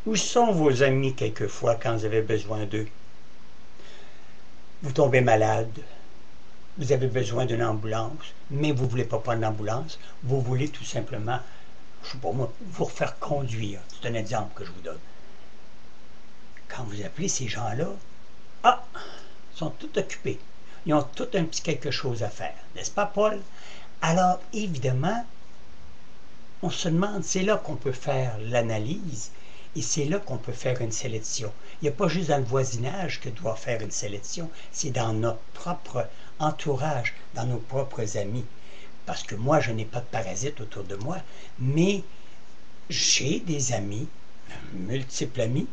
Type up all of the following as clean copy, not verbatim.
Où sont vos amis quelquefois quand vous avez besoin d'eux? Vous tombez malade, vous avez besoin d'une ambulance, mais vous ne voulez pas prendre l'ambulance, vous voulez tout simplement, je ne sais pas moi, vous refaire conduire. C'est un exemple que je vous donne. Quand vous appelez ces gens-là, ah, ils sont tous occupés. Ils ont tout un petit quelque chose à faire, n'est-ce pas, Paul? Alors, évidemment, on se demande, c'est là qu'on peut faire l'analyse et c'est là qu'on peut faire une sélection. Il n'y a pas juste dans le voisinage que doit faire une sélection, c'est dans notre propre entourage, dans nos propres amis. Parce que moi, je n'ai pas de parasites autour de moi, mais j'ai des amis, multiples amis,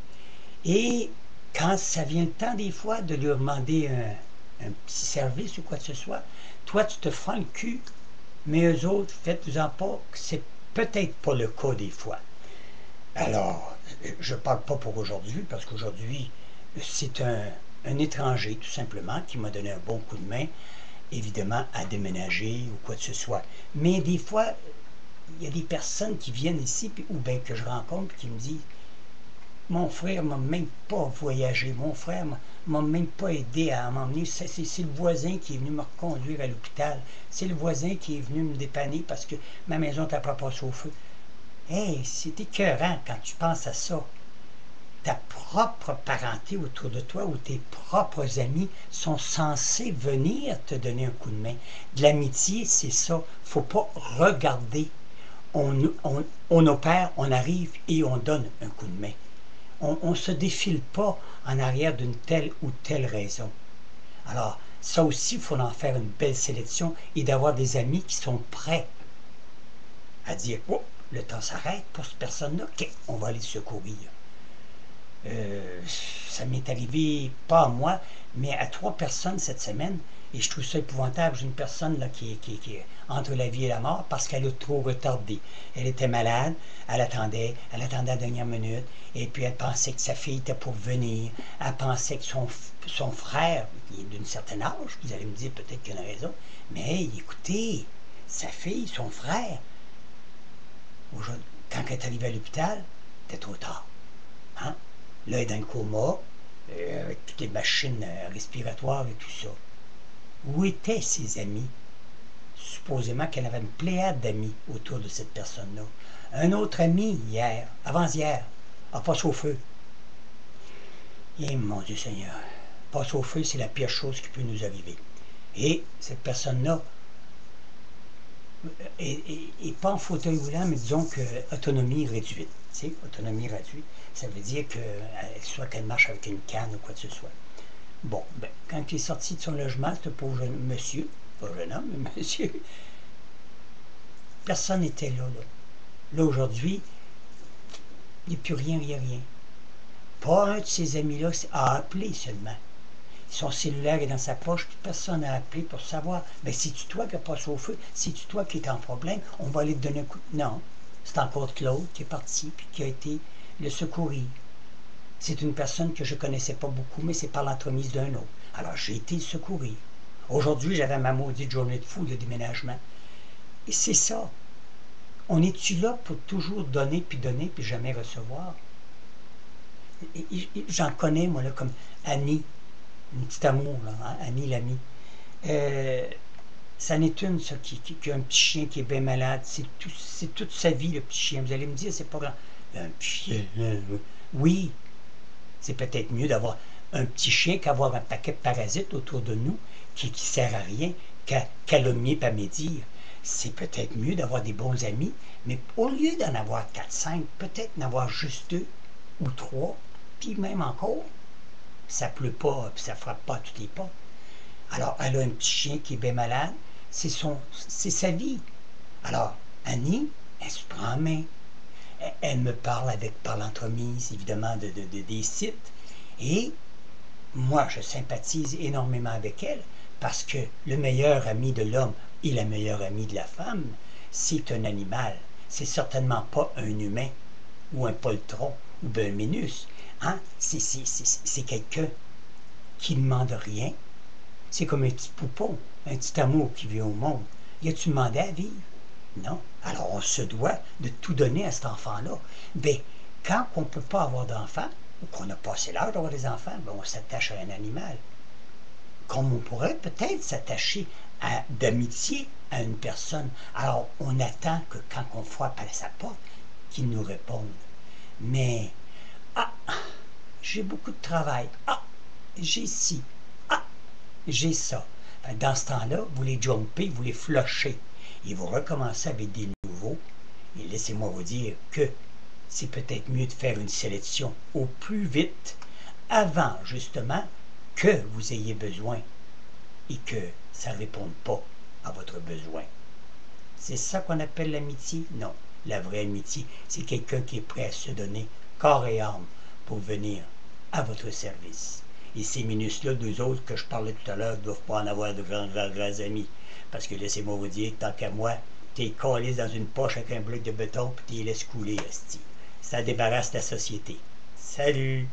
et quand ça vient le temps des fois de leur demander un petit service ou quoi que ce soit, toi, tu te fends le cul, mais eux autres, faites-vous-en pas, c'est peut-être pas le cas des fois. Alors, je ne parle pas pour aujourd'hui, parce qu'aujourd'hui, c'est un étranger, tout simplement, qui m'a donné un bon coup de main, évidemment, à déménager ou quoi que ce soit. Mais des fois, il y a des personnes qui viennent ici, ou bien que je rencontre, qui me disent « Mon frère m'a même pas voyagé, mon frère m'a même pas aidé à m'emmener, c'est le voisin qui est venu me reconduire à l'hôpital, c'est le voisin qui est venu me dépanner parce que ma maison n'a pas passé au feu. » Hey, c'est écœurant quand tu penses à ça. Ta propre parenté autour de toi ou tes propres amis sont censés venir te donner un coup de main. De l'amitié, c'est ça. Faut pas regarder. On opère, on arrive et on donne un coup de main. On ne se défile pas en arrière d'une telle ou telle raison. Alors, ça aussi, il faut en faire une belle sélection et d'avoir des amis qui sont prêts à dire « Oh, le temps s'arrête pour cette personne-là, OK, on va aller secourir. » Ça m'est arrivé, pas à moi, mais à 3 personnes cette semaine, et je trouve ça épouvantable. J'ai une personne là, qui est entre la vie et la mort parce qu'elle a trop retardé. Elle était malade, elle attendait à la dernière minute, et puis elle pensait que sa fille était pour venir, elle pensait que son frère, qui est d'une certaine âge, vous allez me dire peut-être qu'il y a une raison, mais hey, écoutez, sa fille, son frère, quand elle est arrivée à l'hôpital, c'était trop tard. Hein? Là, elle est dans le coma, avec toutes les machines respiratoires et tout ça. Où étaient ses amis? Supposément qu'elle avait une pléiade d'amis autour de cette personne-là. Un autre ami, hier, avant-hier, a passé au feu. Et mon Dieu Seigneur, passer au feu, c'est la pire chose qui peut nous arriver. Et cette personne-là est pas en fauteuil roulant, mais disons que autonomie réduite. Tu sais, autonomie réduite, ça veut dire que soit qu'elle marche avec une canne ou quoi que ce soit. Bon, ben, quand il est sorti de son logement, ce pauvre jeune monsieur, pas jeune homme, mais monsieur, personne n'était là. Là, aujourd'hui, il n'y a plus rien, il n'y a rien. Pas un de ses amis-là a appelé seulement. Son cellulaire est dans sa poche, puis personne n'a appelé pour savoir. Mais c'est-tu toi qui as passé au feu? C'est-tu toi qui es en problème? On va aller te donner un coup. Non, c'est encore Claude qui est parti, puis qui a été le secourir. C'est une personne que je ne connaissais pas beaucoup, mais c'est par l'entremise d'un autre. Alors j'ai été le secourir. Aujourd'hui, j'avais ma maudite journée de fou de déménagement. Et c'est ça. On est-tu là pour toujours donner, puis jamais recevoir? J'en connais, moi, là, comme Annie, une petite amour, là, hein? Annie l'amie. Ça n'est une, ça, qui a un petit chien qui est bien malade. C'est toute sa vie, le petit chien. Vous allez me dire, c'est pas grand. Un petit chien. Oui, c'est peut-être mieux d'avoir un petit chien qu'avoir un paquet de parasites autour de nous qui ne sert à rien, qu'à calomnier et à médire. C'est peut-être mieux d'avoir des bons amis, mais au lieu d'en avoir 4-5, peut-être n'en avoir juste 2 ou 3, puis même encore, ça ne pleut pas, puis ça ne frappe pas à tous les pas. Alors, elle a un petit chien qui est bien malade, c'est sa vie. Alors, Annie, elle se prend en main. Elle me parle par l'entremise, évidemment, des sites. Et moi, je sympathise énormément avec elle parce que le meilleur ami de l'homme et la meilleure amie de la femme, c'est un animal. C'est certainement pas un humain ou un poltron ou un ménus. Hein? C'est quelqu'un qui ne demande rien. C'est comme un petit poupon, un petit amour qui vient au monde. Y a-tu demandé à vivre? Non. Alors, on se doit de tout donner à cet enfant-là. Bien, Quand on ne peut pas avoir d'enfants, ou qu'on a passé l'heure d'avoir des enfants, ben on s'attache à un animal. Comme on pourrait peut-être s'attacher d'amitié à une personne. Alors, on attend que quand on frappe à sa porte, qu'il nous réponde. Mais, ah, j'ai beaucoup de travail. Ah, j'ai ci. Ah, j'ai ça. Dans ce temps-là, vous les jumpez, vous les flushez. Et vous recommencez avec des nouveaux. Et laissez-moi vous dire que c'est peut-être mieux de faire une sélection au plus vite avant, justement, que vous ayez besoin et que ça ne réponde pas à votre besoin. C'est ça qu'on appelle l'amitié? Non. La vraie amitié, c'est quelqu'un qui est prêt à se donner corps et âme pour venir à votre service. Et ces minus-là, deux autres que je parlais tout à l'heure, ne doivent pas en avoir de grands amis. Parce que laissez-moi vous dire, tant qu'à moi, t'es collé dans une poche avec un bloc de béton, puis t'es laisse couler, esti. Ça débarrasse la société. Salut!